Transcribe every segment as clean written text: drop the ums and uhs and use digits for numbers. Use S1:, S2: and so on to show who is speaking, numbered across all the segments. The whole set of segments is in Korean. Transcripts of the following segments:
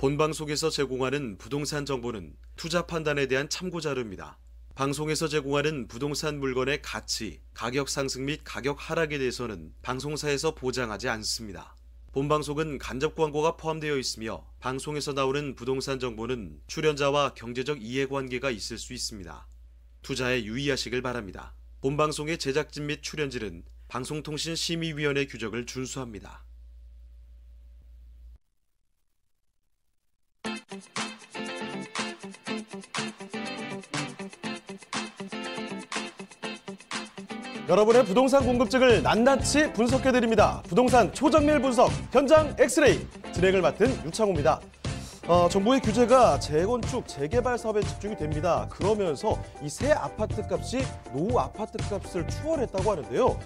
S1: 본방송에서 제공하는 부동산 정보는 투자 판단에 대한 참고 자료입니다. 방송에서 제공하는 부동산 물건의 가치, 가격 상승 및 가격 하락에 대해서는 방송사에서 보장하지 않습니다. 본방송은 간접 광고가 포함되어 있으며 방송에서 나오는 부동산 정보는 출연자와 경제적 이해관계가 있을 수 있습니다. 투자에 유의하시길 바랍니다. 본방송의 제작진 및 출연진은 방송통신심의위원회 규정을 준수합니다.
S2: 여러분의 부동산 궁금증을 낱낱이 분석해드립니다. 부동산 초정밀 분석 현장 엑스레이 진행을 맡은 유창호입니다. 정부의 규제가 재건축, 재개발 사업에 집중이 됩니다. 그러면서 이 새 아파트 값이 노후 아파트 값을 추월했다고 하는데요.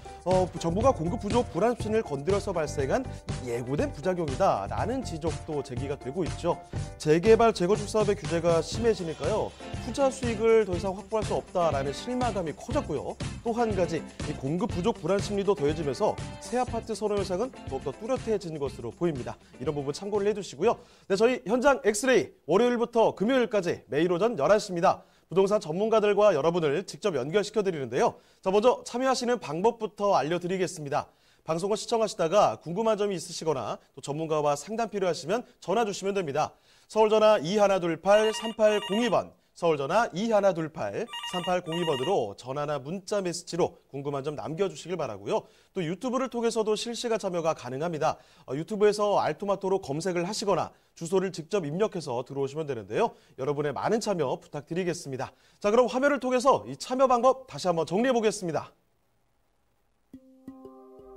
S2: 정부가 공급 부족 불안심을 건드려서 발생한 예고된 부작용이다 라는 지적도 제기가 되고 있죠. 재개발, 재건축 사업의 규제가 심해지니까요. 투자 수익을 더 이상 확보할 수 없다라는 실망감이 커졌고요. 또 한 가지 이 공급 부족 불안 심리도 더해지면서 새 아파트 선호 현상은 더욱더 뚜렷해지는 것으로 보입니다. 이런 부분 참고를 해두시고요. 네, 저희 현장 엑스레이 월요일부터 금요일까지 매일 오전 11시입니다. 부동산 전문가들과 여러분을 직접 연결시켜드리는데요. 자, 먼저 참여하시는 방법부터 알려드리겠습니다. 방송을 시청하시다가 궁금한 점이 있으시거나 또 전문가와 상담 필요하시면 전화 주시면 됩니다. 서울전화 2128-3802번, 서울전화 2128-3802번으로 전화나 문자 메시지로 궁금한 점 남겨주시길 바라고요. 또 유튜브를 통해서도 실시간 참여가 가능합니다. 유튜브에서 알토마토로 검색을 하시거나 주소를 직접 입력해서 들어오시면 되는데요. 여러분의 많은 참여 부탁드리겠습니다. 자, 그럼 화면을 통해서 이 참여 방법 다시 한번 정리해 보겠습니다.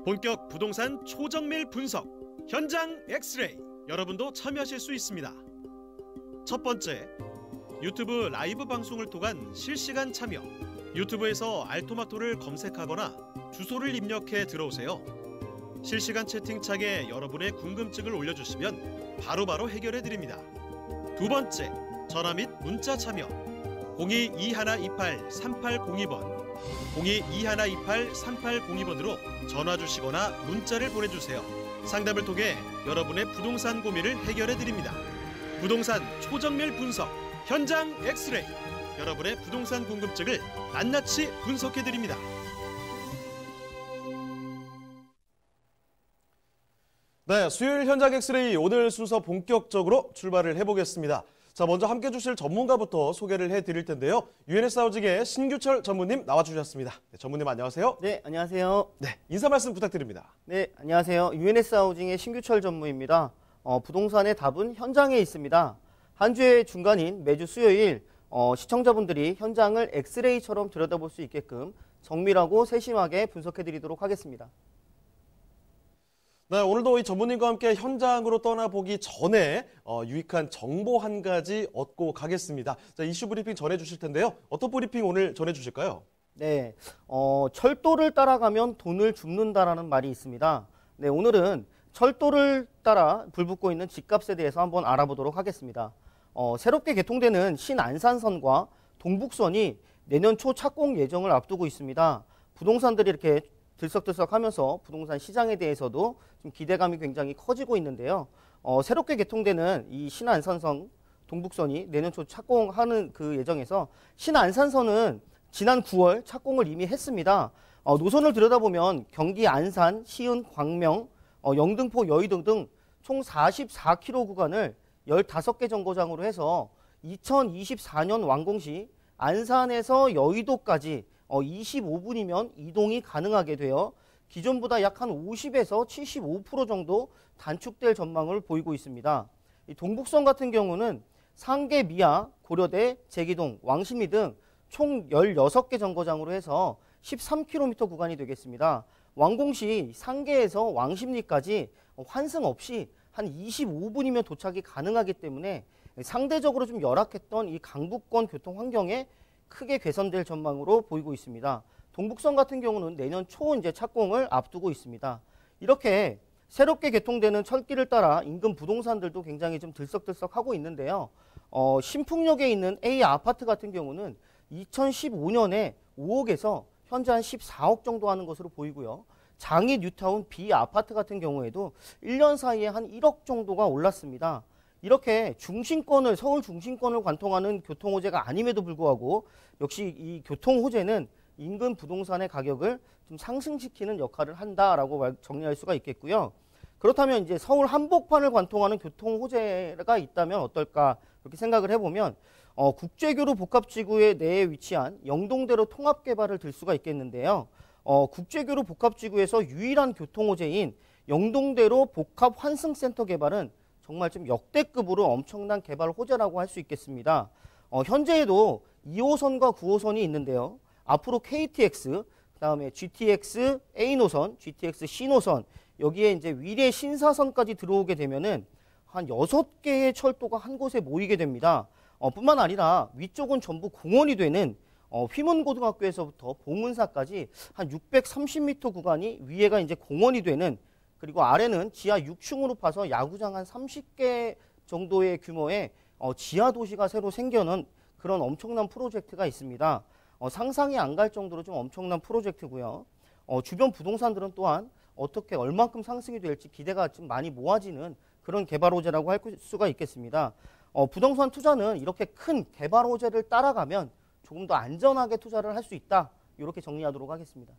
S1: 본격 부동산 초정밀 분석 현장 엑스레이 여러분도 참여하실 수 있습니다. 첫 번째, 유튜브 라이브 방송을 통한 실시간 참여. 유튜브에서 알토마토를 검색하거나 주소를 입력해 들어오세요. 실시간 채팅창에 여러분의 궁금증을 올려주시면 바로바로 해결해 드립니다. 두 번째, 전화 및 문자 참여. 02-2128-3802번, 02-2128-3802번으로 전화 주시거나 문자를 보내주세요. 상담을 통해 여러분의 부동산 고민을 해결해 드립니다. 부동산 초정밀 분석 현장 엑스레이, 여러분의 부동산 궁금증을 낱낱이 분석해 드립니다.
S2: 네, 수요일 현장 엑스레이 오늘 순서 본격적으로 출발을 해보겠습니다. 자, 먼저 함께 해주실 전문가부터 소개를 해드릴 텐데요. 유엔에스 하우징의 신규철 전무님 나와주셨습니다. 네, 전무님 안녕하세요.
S3: 네, 안녕하세요.
S2: 네, 인사 말씀 부탁드립니다.
S3: 네, 안녕하세요. 유엔에스 하우징의 신규철 전무입니다. 부동산의 답은 현장에 있습니다. 한 주의 중간인 매주 수요일 시청자분들이 현장을 엑스레이처럼 들여다볼 수 있게끔 정밀하고 세심하게 분석해드리도록 하겠습니다.
S2: 네, 오늘도 이 전무님과 함께 현장으로 떠나보기 전에 유익한 정보 한 가지 얻고 가겠습니다. 자, 이슈 브리핑 전해주실 텐데요. 어떤 브리핑 오늘 전해주실까요?
S3: 네, 철도를 따라가면 돈을 줍는다라는 말이 있습니다. 네, 오늘은 철도를 따라 불붙고 있는 집값에 대해서 한번 알아보도록 하겠습니다. 새롭게 개통되는 신안산선과 동북선이 내년 초 착공 예정을 앞두고 있습니다. 부동산들이 이렇게 들썩들썩하면서 부동산 시장에 대해서도 좀 기대감이 굉장히 커지고 있는데요. 새롭게 개통되는 이 신안산선, 동북선이 내년 초 착공하는 그 예정에서 신안산선은 지난 9월 착공을 이미 했습니다. 노선을 들여다보면 경기 안산, 시은, 광명, 영등포, 여의도 등 총 44km 구간을 15개 정거장으로 해서 2024년 완공 시 안산에서 여의도까지 25분이면 이동이 가능하게 되어 기존보다 약 한 50에서 75% 정도 단축될 전망을 보이고 있습니다. 이 동북선 같은 경우는 상계, 미아, 고려대, 제기동, 왕십리 등 총 16개 정거장으로 해서 13km 구간이 되겠습니다. 완공 시 상계에서 왕십리까지 환승 없이 한 25분이면 도착이 가능하기 때문에 상대적으로 좀 열악했던 이 강북권 교통 환경에 크게 개선될 전망으로 보이고 있습니다. 동북선 같은 경우는 내년 초 이제 착공을 앞두고 있습니다. 이렇게 새롭게 개통되는 철길을 따라 인근 부동산들도 굉장히 좀 들썩들썩하고 있는데요. 신풍역에 있는 A 아파트 같은 경우는 2015년에 5억에서 현재 한 14억 정도 하는 것으로 보이고요. 장이 뉴타운 B 아파트 같은 경우에도 1년 사이에 한 1억 정도가 올랐습니다. 이렇게 중심권을 서울 중심권을 관통하는 교통호재가 아님에도 불구하고 역시 이 교통호재는 인근 부동산의 가격을 좀 상승시키는 역할을 한다라고 정리할 수가 있겠고요. 그렇다면 이제 서울 한복판을 관통하는 교통호재가 있다면 어떨까 이렇게 생각을 해보면 국제교류 복합지구의 내에 위치한 영동대로 통합개발을 들 수가 있겠는데요. 국제교류 복합지구에서 유일한 교통호재인 영동대로 복합환승센터 개발은 정말 좀 역대급으로 엄청난 개발 호재라고 할 수 있겠습니다. 현재에도 2호선과 9호선이 있는데요. 앞으로 KTX, 그다음에 GTX A 노선, GTX C 노선, 여기에 이제 위례 신사선까지 들어오게 되면은 한 6개의 철도가 한 곳에 모이게 됩니다. 뿐만 아니라 위쪽은 전부 공원이 되는 휘문고등학교에서부터 봉은사까지 한 630m 구간이 위에가 이제 공원이 되는, 그리고 아래는 지하 6층으로 파서 야구장 한 30개 정도의 규모의 지하 도시가 새로 생겨난 그런 엄청난 프로젝트가 있습니다. 상상이 안 갈 정도로 좀 엄청난 프로젝트고요. 주변 부동산들은 또한 어떻게 얼만큼 상승이 될지 기대가 좀 많이 모아지는 그런 개발 호재라고 할 수가 있겠습니다. 부동산 투자는 이렇게 큰 개발 호재를 따라가면 조금 더 안전하게 투자를 할 수 있다. 이렇게 정리하도록 하겠습니다.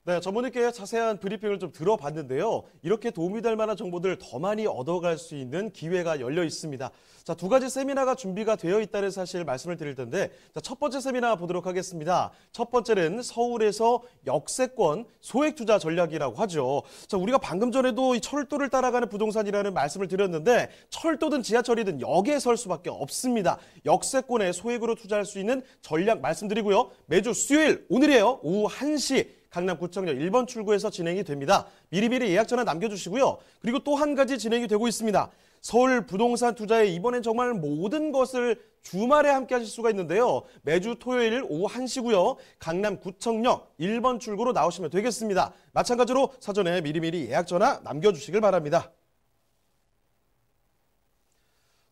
S2: 네, 전문님께 자세한 브리핑을 좀 들어봤는데요. 이렇게 도움이 될 만한 정보들 더 많이 얻어갈 수 있는 기회가 열려 있습니다. 자, 2가지 세미나가 준비가 되어 있다는 사실 말씀을 드릴 텐데, 자, 첫 번째 세미나 보도록 하겠습니다. 첫 번째는 서울에서 역세권 소액 투자 전략이라고 하죠. 자, 우리가 방금 전에도 이 철도를 따라가는 부동산이라는 말씀을 드렸는데, 철도든 지하철이든 역에 설 수밖에 없습니다. 역세권에 소액으로 투자할 수 있는 전략 말씀드리고요. 매주 수요일, 오늘이에요. 오후 1시. 강남구청역 1번 출구에서 진행이 됩니다. 미리미리 예약 전화 남겨주시고요. 그리고 또 한 가지 진행이 되고 있습니다. 서울 부동산 투자에 이번엔 정말 모든 것을 주말에 함께 하실 수가 있는데요. 매주 토요일 오후 1시고요. 강남구청역 1번 출구로 나오시면 되겠습니다. 마찬가지로 사전에 미리미리 예약 전화 남겨주시길 바랍니다.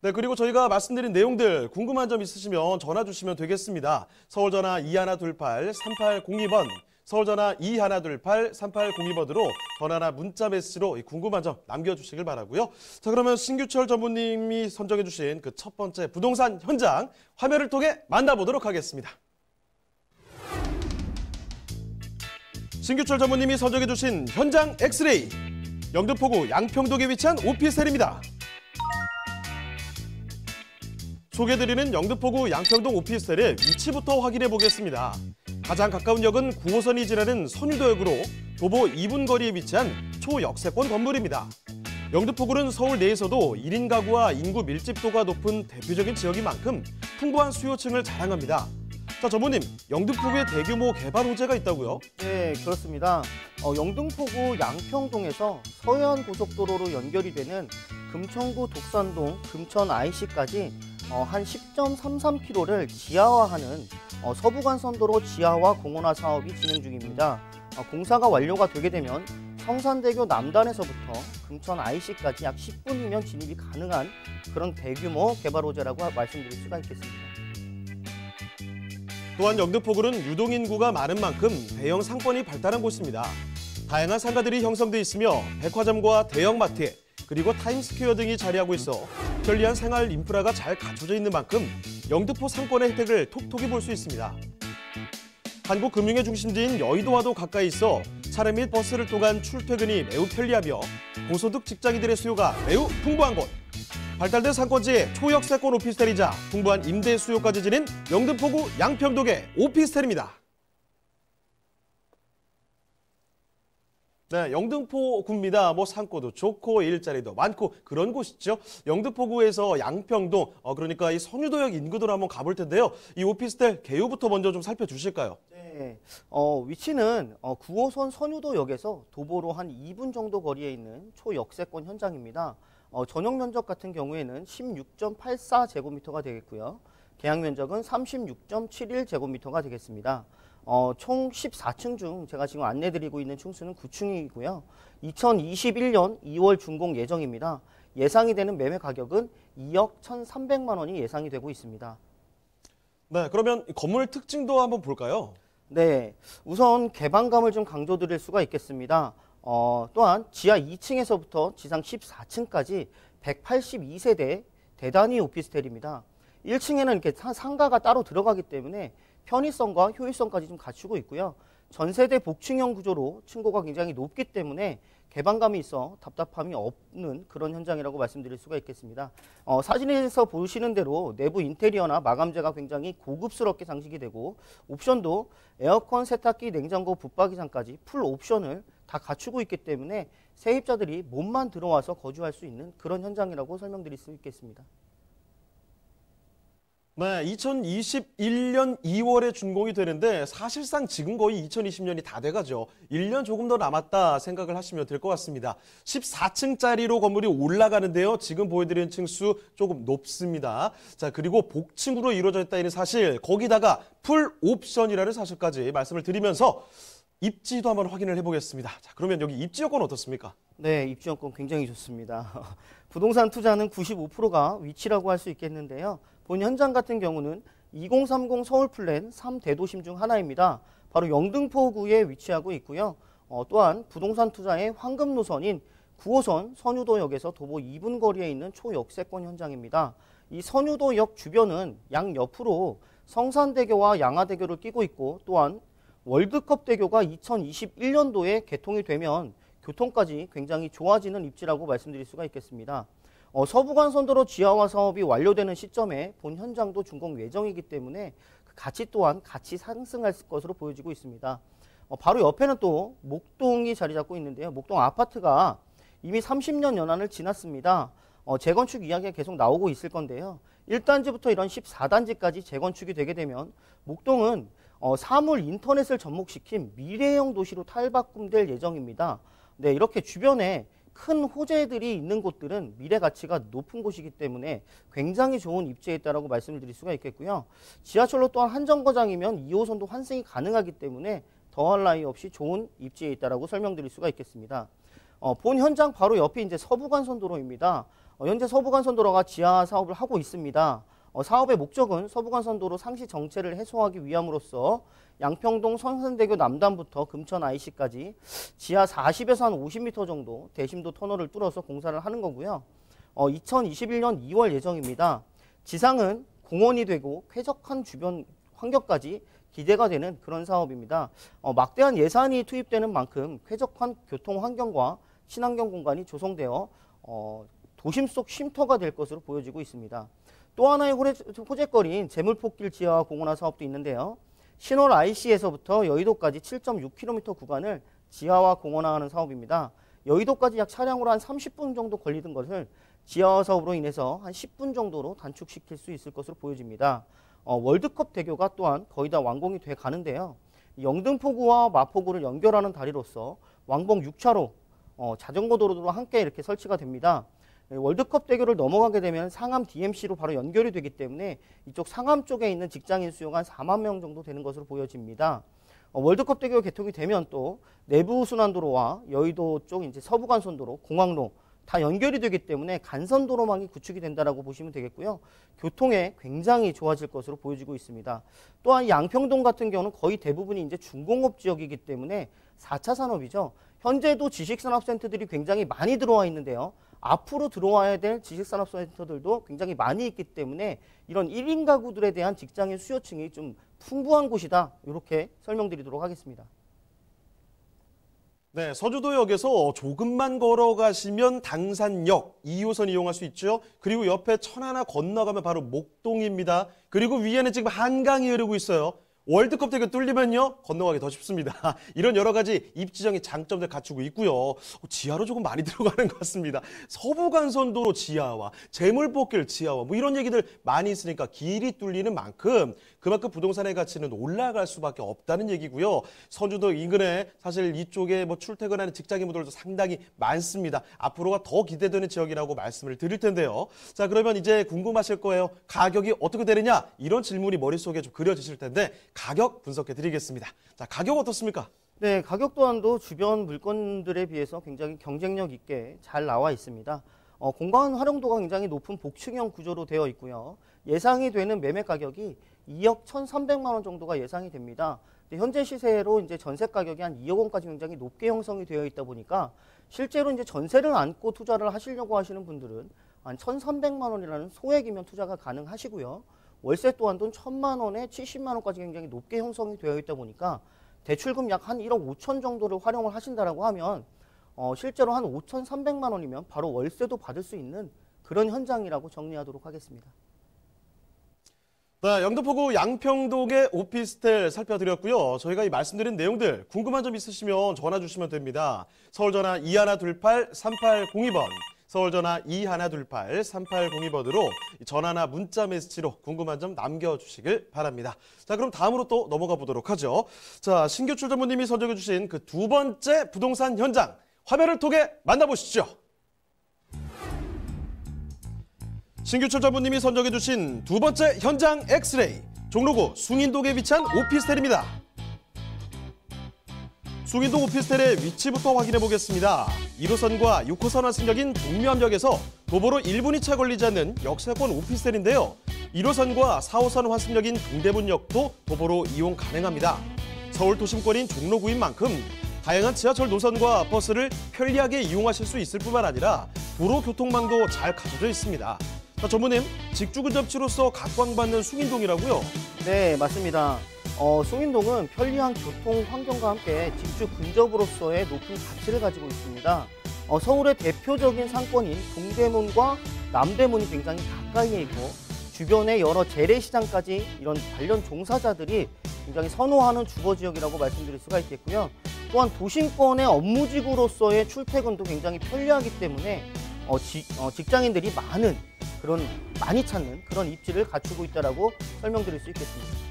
S2: 네, 그리고 저희가 말씀드린 내용들 궁금한 점 있으시면 전화 주시면 되겠습니다. 서울전화 2128-3802번, 서울전화 2128-3802번으로 전화나 문자 메시지로 궁금한 점 남겨주시길 바라고요. 자, 그러면 신규철 전무님이 선정해 주신 그 첫 번째 부동산 현장 화면을 통해 만나보도록 하겠습니다. 신규철 전무님이 선정해 주신 현장 엑스레이, 영등포구 양평동에 위치한 오피스텔입니다. 소개해드리는 영등포구 양평동 오피스텔의 위치부터 확인해 보겠습니다. 가장 가까운 역은 9호선이 지나는 선유도역으로 도보 2분 거리에 위치한 초역세권 건물입니다. 영등포구는 서울 내에서도 1인 가구와 인구 밀집도가 높은 대표적인 지역인 만큼 풍부한 수요층을 자랑합니다. 자, 전무님, 영등포구에 대규모 개발 호재가 있다고요?
S3: 네, 그렇습니다. 영등포구 양평동에서 서해안 고속도로로 연결이 되는 금천구 독산동 금천 IC까지 한 10.33km를 지하화하는 서부간선도로 지하화 공원화 사업이 진행 중입니다. 공사가 완료가 되게 되면 성산대교 남단에서부터 금천 IC까지 약 10분이면 진입이 가능한 그런 대규모 개발 호재라고 말씀드릴 수가 있겠습니다.
S2: 또한 영등포구는 유동인구가 많은 만큼 대형 상권이 발달한 곳입니다. 다양한 상가들이 형성돼 있으며 백화점과 대형마트, 그리고 타임스퀘어 등이 자리하고 있어 편리한 생활 인프라가 잘 갖춰져 있는 만큼 영등포 상권의 혜택을 톡톡히 볼 수 있습니다. 한국 금융의 중심지인 여의도와도 가까이 있어 차량 및 버스를 통한 출퇴근이 매우 편리하며 고소득 직장인들의 수요가 매우 풍부한 곳. 발달된 상권지의 초역세권 오피스텔이자 풍부한 임대 수요까지 지닌 영등포구 양평동의 오피스텔입니다. 네, 영등포구입니다. 상고도 좋고 일자리도 많고 그런 곳이죠. 영등포구에서 양평동, 그러니까 이 선유도역 인구도로 한번 가볼 텐데요. 이 오피스텔 개요부터 먼저 좀 살펴주실까요?
S3: 네, 위치는 9호선 선유도역에서 도보로 한 2분 정도 거리에 있는 초역세권 현장입니다. 전용 면적 같은 경우에는 16.84제곱미터가 되겠고요. 계약 면적은 36.71제곱미터가 되겠습니다. 총 14층 중 제가 지금 안내드리고 있는 층수는 9층이고요. 2021년 2월 준공 예정입니다. 예상이 되는 매매 가격은 2억 1,300만 원이 예상이 되고 있습니다.
S2: 네, 그러면 건물 특징도 한번 볼까요?
S3: 네, 우선 개방감을 좀 강조드릴 수가 있겠습니다. 또한 지하 2층에서부터 지상 14층까지 182세대 대단위 오피스텔입니다. 1층에는 이렇게 상가가 따로 들어가기 때문에 편의성과 효율성까지 좀 갖추고 있고요. 전세대 복층형 구조로 층고가 굉장히 높기 때문에 개방감이 있어 답답함이 없는 그런 현장이라고 말씀드릴 수가 있겠습니다. 사진에서 보시는 대로 내부 인테리어나 마감재가 굉장히 고급스럽게 장식이 되고 옵션도 에어컨, 세탁기, 냉장고, 붙박이장까지 풀 옵션을 다 갖추고 있기 때문에 세입자들이 몸만 들어와서 거주할 수 있는 그런 현장이라고 설명드릴 수 있겠습니다.
S2: 네, 2021년 2월에 준공이 되는데 사실상 지금 거의 2020년이 다 돼가죠. 1년 조금 더 남았다 생각을 하시면 될 것 같습니다. 14층짜리로 건물이 올라가는데요. 지금 보여드리는 층수 조금 높습니다. 자, 그리고 복층으로 이루어져 있다는 사실, 거기다가 풀 옵션이라는 사실까지 말씀을 드리면서 입지도 한번 확인을 해보겠습니다. 자, 그러면 여기 입지 여건 어떻습니까?
S3: 네, 입지 여건 굉장히 좋습니다. 부동산 투자는 95%가 위치라고 할 수 있겠는데요. 본 현장 같은 경우는 2030 서울 플랜 3대도심 중 하나입니다. 바로 영등포구에 위치하고 있고요. 또한 부동산 투자의 황금 노선인 9호선 선유도역에서 도보 2분 거리에 있는 초역세권 현장입니다. 이 선유도역 주변은 양옆으로 성산대교와 양화대교를 끼고 있고 또한 월드컵대교가 2021년도에 개통이 되면 교통까지 굉장히 좋아지는 입지라고 말씀드릴 수가 있겠습니다. 서부간선도로 지하화 사업이 완료되는 시점에 본 현장도 준공 예정이기 때문에 그 가치 또한 같이 상승할 것으로 보여지고 있습니다. 바로 옆에는 또 목동이 자리 잡고 있는데요. 목동 아파트가 이미 30년 연한을 지났습니다. 재건축 이야기가 계속 나오고 있을 건데요. 1단지부터 이런 14단지까지 재건축이 되게 되면 목동은 사물 인터넷을 접목시킨 미래형 도시로 탈바꿈될 예정입니다. 네, 이렇게 주변에 큰 호재들이 있는 곳들은 미래 가치가 높은 곳이기 때문에 굉장히 좋은 입지에 있다고 말씀을 드릴 수가 있겠고요. 지하철로 또한 한 정거장이면 2호선도 환승이 가능하기 때문에 더할 나위 없이 좋은 입지에 있다고 설명드릴 수가 있겠습니다. 본 현장 바로 옆이 이제 서부간선도로입니다. 현재 서부간선도로가 지하 사업을 하고 있습니다. 사업의 목적은 서부간선도로 상시 정체를 해소하기 위함으로써 양평동 성산대교 남단부터 금천 IC까지 지하 40에서 한 50m 정도 대심도 터널을 뚫어서 공사를 하는 거고요. 2021년 2월 예정입니다. 지상은 공원이 되고 쾌적한 주변 환경까지 기대가 되는 그런 사업입니다. 막대한 예산이 투입되는 만큼 쾌적한 교통 환경과 친환경 공간이 조성되어 도심 속 쉼터가 될 것으로 보여지고 있습니다. 또 하나의 호재거리인 재물포길 지하화 공원화 사업도 있는데요. 신월 IC에서부터 여의도까지 7.6km 구간을 지하화 공원화하는 사업입니다. 여의도까지 약 차량으로 한 30분 정도 걸리던 것을 지하화 사업으로 인해서 한 10분 정도로 단축시킬 수 있을 것으로 보여집니다. 월드컵 대교가 또한 거의 다 완공이 돼 가는데요. 영등포구와 마포구를 연결하는 다리로서 왕복 6차로 자전거 도로도 함께 이렇게 설치가 됩니다. 월드컵 대교를 넘어가게 되면 상암 DMC로 바로 연결이 되기 때문에 이쪽 상암 쪽에 있는 직장인 수요가 한 4만 명 정도 되는 것으로 보여집니다. 월드컵 대교 개통이 되면 또 내부 순환도로와 여의도 쪽 이제 서부간선도로, 공항로 다 연결이 되기 때문에 간선도로망이 구축이 된다라고 보시면 되겠고요. 교통에 굉장히 좋아질 것으로 보여지고 있습니다. 또한 양평동 같은 경우는 거의 대부분이 이제 중공업 지역이기 때문에 4차 산업이죠. 현재도 지식산업센터들이 굉장히 많이 들어와 있는데요. 앞으로 들어와야 될 지식산업센터들도 굉장히 많이 있기 때문에 이런 1인 가구들에 대한 직장인 수요층이 좀 풍부한 곳이다. 이렇게 설명드리도록 하겠습니다.
S2: 네, 서주도역에서 조금만 걸어가시면 당산역 2호선 이용할 수 있죠. 그리고 옆에 천 하나 건너가면 바로 목동입니다. 그리고 위에는 지금 한강이 흐르고 있어요. 월드컵 대교 뚫리면요 건너가기 더 쉽습니다. 이런 여러 가지 입지적인 장점들 갖추고 있고요. 지하로 조금 많이 들어가는 것 같습니다. 서부간선도로 지하와 재물포길 지하와 뭐 이런 얘기들 많이 있으니까 길이 뚫리는 만큼 그만큼 부동산의 가치는 올라갈 수밖에 없다는 얘기고요. 선주도 인근에 사실 이쪽에 뭐 출퇴근하는 직장인분들도 상당히 많습니다. 앞으로가 더 기대되는 지역이라고 말씀을 드릴 텐데요. 자, 그러면 이제 궁금하실 거예요. 가격이 어떻게 되느냐? 이런 질문이 머릿속에 좀 그려지실 텐데 가격 분석해 드리겠습니다. 자, 가격 어떻습니까?
S3: 네, 가격 또한도 주변 물건들에 비해서 굉장히 경쟁력 있게 잘 나와 있습니다. 공간 활용도가 굉장히 높은 복층형 구조로 되어 있고요. 예상이 되는 매매 가격이 2억 1,300만 원 정도가 예상이 됩니다. 현재 시세로 이제 전세 가격이 한 2억 원까지 굉장히 높게 형성이 되어 있다 보니까 실제로 이제 전세를 안고 투자를 하시려고 하시는 분들은 한 1,300만 원이라는 소액이면 투자가 가능하시고요. 월세 또한 돈 1,000만 원에 70만 원까지 굉장히 높게 형성이 되어 있다 보니까 대출금 약 한 1억 5천 정도를 활용을 하신다라고 하면 실제로 한 5,300만 원이면 바로 월세도 받을 수 있는 그런 현장이라고 정리하도록 하겠습니다.
S2: 네, 영등포구 양평동의 오피스텔 살펴드렸고요. 저희가 이 말씀드린 내용들 궁금한 점 있으시면 전화 주시면 됩니다. 서울전화 2128-3802번, 서울전화 2128-3802번으로 전화나 문자 메시지로 궁금한 점 남겨주시길 바랍니다. 자, 그럼 다음으로 또 넘어가 보도록 하죠. 자, 신규출 전무님이 선정해 주신 그 두 번째 부동산 현장 화면을 통해 만나보시죠. 신규철 전무님이 선정해 주신 두 번째 현장 엑스레이, 종로구 숭인동에 위치한 오피스텔입니다. 숭인동 오피스텔의 위치부터 확인해 보겠습니다. 1호선과 6호선 환승역인 동묘암역에서 도보로 1분이 채 걸리지 않는 역세권 오피스텔인데요. 1호선과 4호선 환승역인 동대문역도 도보로 이용 가능합니다. 서울 도심권인 종로구인 만큼 다양한 지하철 노선과 버스를 편리하게 이용하실 수 있을 뿐만 아니라 도로 교통망도 잘 갖춰져 있습니다. 자, 전무님, 직주근접지로서 각광받는 숭인동이라고요?
S3: 네, 맞습니다. 숭인동은 편리한 교통 환경과 함께 직주 근접으로서의 높은 가치를 가지고 있습니다. 서울의 대표적인 상권인 동대문과 남대문이 굉장히 가까이에 있고 주변에 여러 재래시장까지 이런 관련 종사자들이 굉장히 선호하는 주거지역이라고 말씀드릴 수가 있겠고요. 또한 도심권의 업무지구로서의 출퇴근도 굉장히 편리하기 때문에 직장인들이 많이 찾는 그런 입지를 갖추고 있다라고 설명드릴 수 있겠습니다.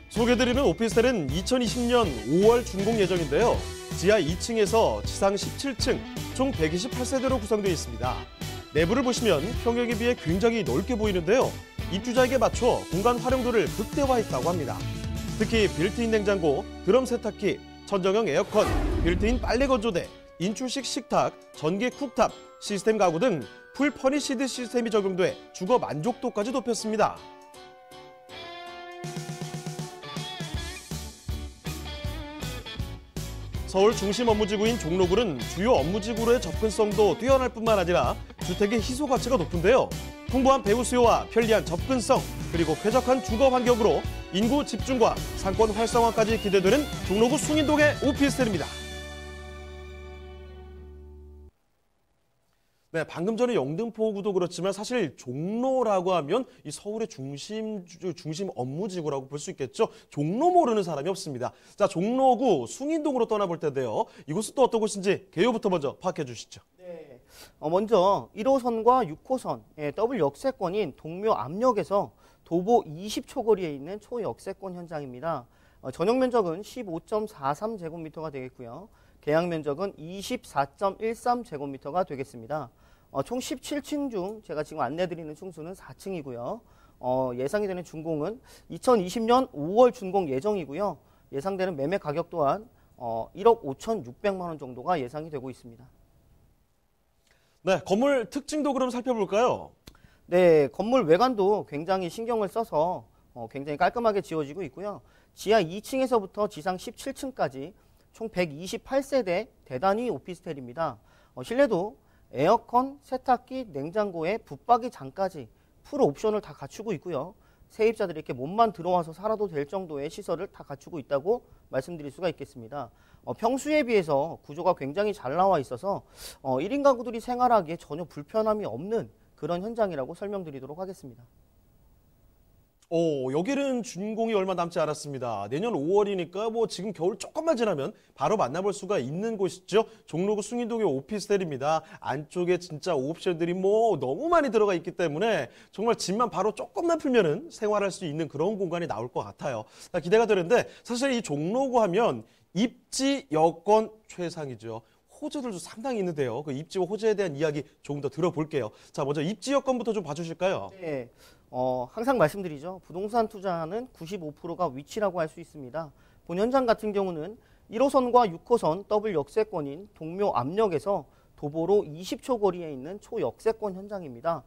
S2: 소개드리는 오피스텔은 2020년 5월 준공 예정인데요. 지하 2층에서 지상 17층, 총 128세대로 구성되어 있습니다. 내부를 보시면 평형에 비해 굉장히 넓게 보이는데요. 입주자에게 맞춰 공간 활용도를 극대화했다고 합니다. 특히 빌트인 냉장고, 드럼 세탁기, 천정형 에어컨, 빌트인 빨래 건조대, 인출식 식탁, 전기 쿡탑, 시스템 가구 등 풀 퍼니시드 시스템이 적용돼 주거 만족도까지 높였습니다. 서울 중심 업무지구인 종로구는 주요 업무지구로의 접근성도 뛰어날 뿐만 아니라 주택의 희소 가치가 높은데요. 풍부한 배우 수요와 편리한 접근성, 그리고 쾌적한 주거 환경으로 인구 집중과 상권 활성화까지 기대되는 종로구 숭인동의 오피스텔입니다. 네, 방금 전에 영등포구도 그렇지만 사실 종로라고 하면 이 서울의 중심 업무지구라고 볼 수 있겠죠. 종로 모르는 사람이 없습니다. 자, 종로구 숭인동으로 떠나볼 텐데요. 이곳은 또 어떤 곳인지 개요부터 먼저 파악해 주시죠.
S3: 네, 먼저 1호선과 6호선 더블 역세권인 동묘암역에서 도보 20초 거리에 있는 초역세권 현장입니다. 전용 면적은 15.43제곱미터가 되겠고요. 계약 면적은 24.13제곱미터가 되겠습니다. 총 17층 중 제가 지금 안내드리는 층수는 4층이고요. 예상이 되는 준공은 2020년 5월 준공 예정이고요. 예상되는 매매 가격 또한 1억 5,600만 원 정도가 예상이 되고 있습니다.
S2: 네, 건물 특징도 그럼 살펴볼까요?
S3: 네, 건물 외관도 굉장히 신경을 써서 굉장히 깔끔하게 지어지고 있고요. 지하 2층에서부터 지상 17층까지 총 128세대 대단위 오피스텔입니다. 실내도 에어컨, 세탁기, 냉장고에 붙박이 장까지 풀 옵션을 다 갖추고 있고요. 세입자들이 이렇게 몸만 들어와서 살아도 될 정도의 시설을 다 갖추고 있다고 말씀드릴 수가 있겠습니다. 평수에 비해서 구조가 굉장히 잘 나와 있어서 1인 가구들이 생활하기에 전혀 불편함이 없는 그런 현장이라고 설명드리도록 하겠습니다.
S2: 여기는 준공이 얼마 남지 않았습니다. 내년 5월이니까 뭐 지금 겨울 조금만 지나면 바로 만나볼 수가 있는 곳이죠. 종로구 숭인동의 오피스텔입니다. 안쪽에 진짜 옵션들이 뭐 너무 많이 들어가 있기 때문에 정말 집만 바로 조금만 풀면은 생활할 수 있는 그런 공간이 나올 것 같아요. 기대가 되는데 사실 이 종로구 하면 입지 여건 최상이죠. 호재들도 상당히 있는데요. 그 입지와 호재에 대한 이야기 조금 더 들어볼게요. 자, 먼저 입지 여건부터 좀 봐주실까요?
S3: 네. 항상 말씀드리죠. 부동산 투자는 95%가 위치라고 할 수 있습니다. 본 현장 같은 경우는 1호선과 6호선 더블 역세권인 동묘암역에서 도보로 20초 거리에 있는 초역세권 현장입니다.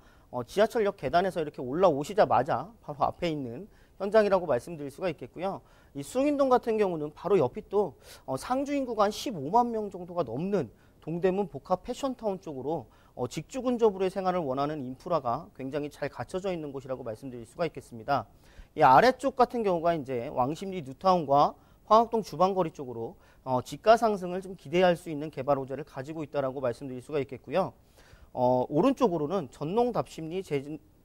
S3: 지하철역 계단에서 이렇게 올라오시자마자 바로 앞에 있는 현장이라고 말씀드릴 수가 있겠고요. 이 숭인동 같은 경우는 바로 옆이 또 상주 인구가 한 15만 명 정도가 넘는 동대문 복합 패션타운 쪽으로 직주 근접으로의 생활을 원하는 인프라가 굉장히 잘 갖춰져 있는 곳이라고 말씀드릴 수가 있겠습니다. 이 아래쪽 같은 경우가 이제 왕십리 뉴타운과 황학동 주방거리 쪽으로 지가 상승을 좀 기대할 수 있는 개발 호재를 가지고 있다라고 말씀드릴 수가 있겠고요. 오른쪽으로는 전농 답심리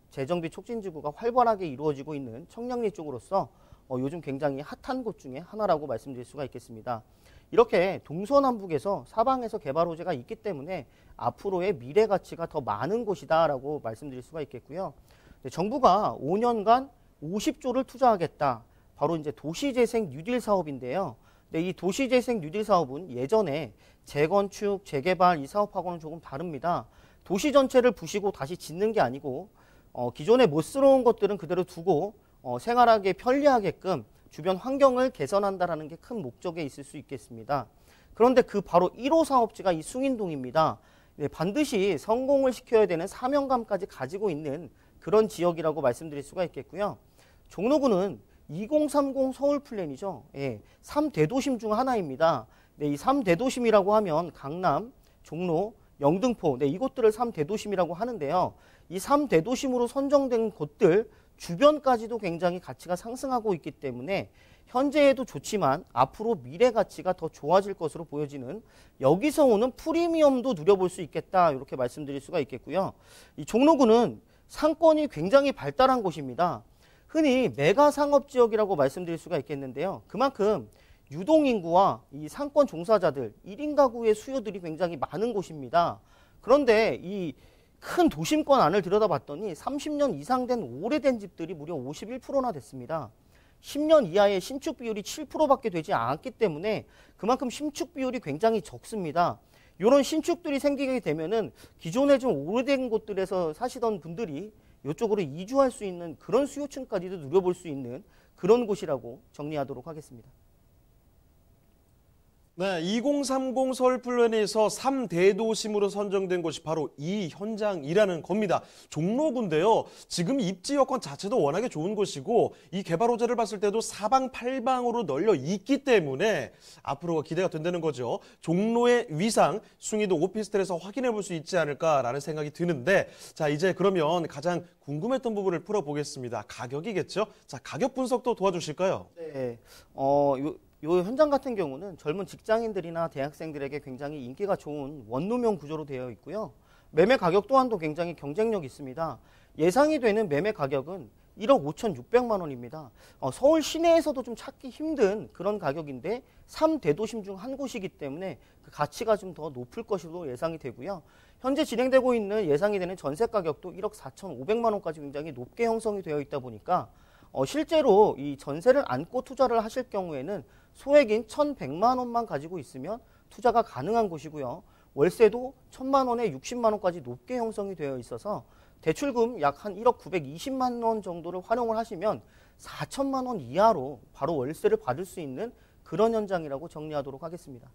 S3: 재정비 촉진지구가 활발하게 이루어지고 있는 청량리 쪽으로서 요즘 굉장히 핫한 곳 중에 하나라고 말씀드릴 수가 있겠습니다. 이렇게 동서남북에서 사방에서 개발 호재가 있기 때문에 앞으로의 미래 가치가 더 많은 곳이다라고 말씀드릴 수가 있겠고요. 정부가 5년간 50조를 투자하겠다. 바로 이제 도시재생 뉴딜 사업인데요. 이 도시재생 뉴딜 사업은 예전에 재건축, 재개발 이 사업하고는 조금 다릅니다. 도시 전체를 부시고 다시 짓는 게 아니고 기존의 못스러운 것들은 그대로 두고 생활하기 편리하게끔 주변 환경을 개선한다라는 게 큰 목적에 있을 수 있겠습니다. 그런데 그 바로 1호 사업지가 이 숭인동입니다. 네, 반드시 성공을 시켜야 되는 사명감까지 가지고 있는 그런 지역이라고 말씀드릴 수가 있겠고요. 종로구는 2030 서울 플랜이죠. 예, 3대도심 중 하나입니다. 네, 이 3대도심이라고 하면 강남, 종로, 영등포, 네, 이곳들을 3대도심이라고 하는데요. 이 3대도심으로 선정된 곳들 주변까지도 굉장히 가치가 상승하고 있기 때문에 현재에도 좋지만 앞으로 미래 가치가 더 좋아질 것으로 보여지는 여기서 오는 프리미엄도 누려볼 수 있겠다 이렇게 말씀드릴 수가 있겠고요. 이 종로구는 상권이 굉장히 발달한 곳입니다. 흔히 메가 상업지역이라고 말씀드릴 수가 있겠는데요. 그만큼 유동인구와 이 상권 종사자들 1인 가구의 수요들이 굉장히 많은 곳입니다. 그런데 이 큰 도심권 안을 들여다봤더니 30년 이상 된 오래된 집들이 무려 51%나 됐습니다. 10년 이하의 신축 비율이 7%밖에 되지 않았기 때문에 그만큼 신축 비율이 굉장히 적습니다. 이런 신축들이 생기게 되면은 기존에 좀 오래된 곳들에서 사시던 분들이 이쪽으로 이주할 수 있는 그런 수요층까지도 누려볼 수 있는 그런 곳이라고 정리하도록 하겠습니다.
S2: 네, 2030 서울 플랜에서 3대도심으로 선정된 곳이 바로 이 현장이라는 겁니다. 종로구인데요. 지금 입지 여건 자체도 워낙에 좋은 곳이고 이 개발 호재를 봤을 때도 사방팔방으로 널려 있기 때문에 앞으로가 기대가 된다는 거죠. 종로의 위상, 숭인동 오피스텔에서 확인해 볼 수 있지 않을까라는 생각이 드는데 자, 이제 그러면 가장 궁금했던 부분을 풀어보겠습니다. 가격이겠죠? 자, 가격 분석도 도와주실까요?
S3: 네, 이 현장 같은 경우는 젊은 직장인들이나 대학생들에게 굉장히 인기가 좋은 원룸형 구조로 되어 있고요. 매매 가격 또한도 굉장히 경쟁력 있습니다. 예상이 되는 매매 가격은 1억 5,600만 원입니다. 서울 시내에서도 좀 찾기 힘든 그런 가격인데 3대도심 중 한 곳이기 때문에 그 가치가 좀 더 높을 것으로 예상이 되고요. 현재 진행되고 있는 예상이 되는 전세 가격도 1억 4,500만 원까지 굉장히 높게 형성이 되어 있다 보니까 실제로 이 전세를 안고 투자를 하실 경우에는 소액인 1,100만 원만 가지고 있으면 투자가 가능한 곳이고요. 월세도 1,000만 원에 60만 원까지 높게 형성이 되어 있어서 대출금 약 한 1억 920만 원 정도를 활용을 하시면 4천만 원 이하로 바로 월세를 받을 수 있는 그런 현장이라고 정리하도록 하겠습니다.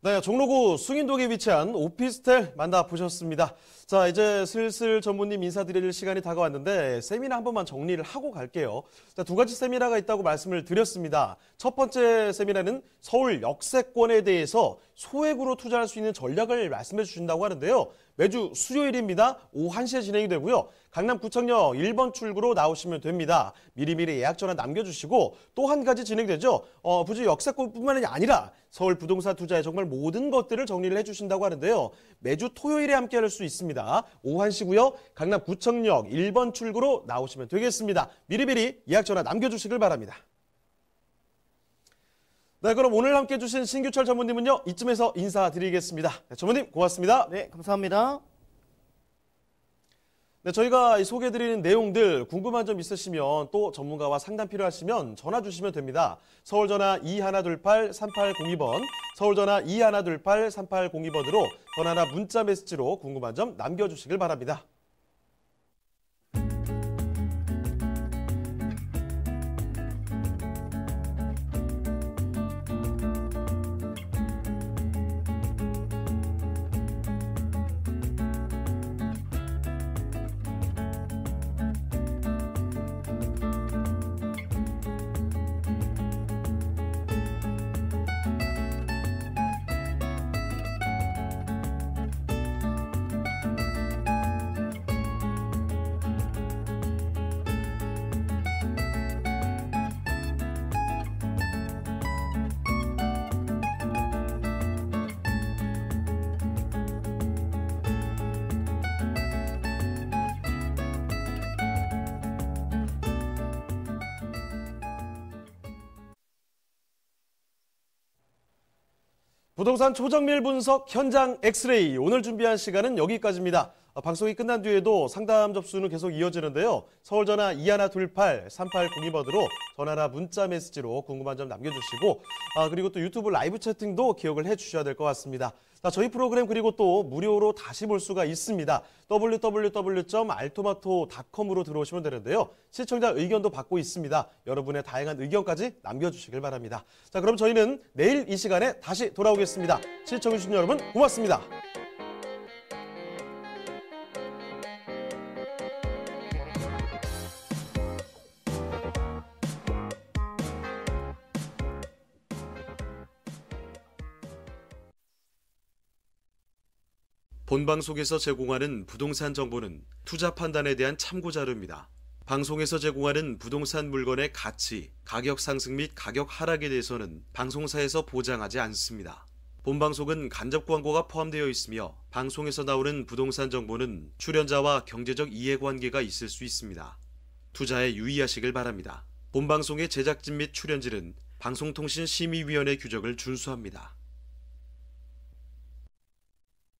S2: 네, 종로구 숭인동에 위치한 오피스텔 만나보셨습니다. 자, 이제 슬슬 전무님 인사드릴 시간이 다가왔는데 세미나 한 번만 정리를 하고 갈게요. 자, 두 가지 세미나가 있다고 말씀을 드렸습니다. 첫 번째 세미나는 서울 역세권에 대해서 소액으로 투자할 수 있는 전략을 말씀해 주신다고 하는데요. 매주 수요일입니다. 오후 1시에 진행이 되고요. 강남구청역 1번 출구로 나오시면 됩니다. 미리미리 예약 전화 남겨주시고 또 한 가지 진행되죠. 부지 역세권뿐만이 아니라 서울 부동산 투자의 정말 모든 것들을 정리를 해주신다고 하는데요. 매주 토요일에 함께할 수 있습니다. 오후 1시고요. 강남구청역 1번 출구로 나오시면 되겠습니다. 미리미리 예약 전화 남겨주시길 바랍니다. 네, 그럼 오늘 함께 해주신 신규철 전무님은요. 이쯤에서 인사드리겠습니다. 네, 전무님 고맙습니다.
S3: 네, 감사합니다.
S2: 네, 저희가 소개해드리는 내용들 궁금한 점 있으시면 또 전문가와 상담 필요하시면 전화 주시면 됩니다. 서울전화 2128-3802번, 서울전화 2128-3802번으로 전화나 문자 메시지로 궁금한 점 남겨주시길 바랍니다. 부동산 초정밀 분석 현장 엑스레이 오늘 준비한 시간은 여기까지입니다. 방송이 끝난 뒤에도 상담 접수는 계속 이어지는데요. 서울전화 2128-3802번으로 전화나 문자 메시지로 궁금한 점 남겨주시고 그리고 또 유튜브 라이브 채팅도 기억을 해주셔야 될 것 같습니다. 저희 프로그램 그리고 또 무료로 다시 볼 수가 있습니다. www.altomato.com으로 들어오시면 되는데요. 시청자 의견도 받고 있습니다. 여러분의 다양한 의견까지 남겨주시길 바랍니다. 자, 그럼 저희는 내일 이 시간에 다시 돌아오겠습니다. 시청해주신 여러분 고맙습니다.
S1: 본방송에서 제공하는 부동산 정보는 투자 판단에 대한 참고 자료입니다. 방송에서 제공하는 부동산 물건의 가치, 가격 상승 및 가격 하락에 대해서는 방송사에서 보장하지 않습니다. 본방송은 간접 광고가 포함되어 있으며 방송에서 나오는 부동산 정보는 출연자와 경제적 이해관계가 있을 수 있습니다. 투자에 유의하시길 바랍니다. 본방송의 제작진 및 출연진은 방송통신심의위원회 규정을 준수합니다.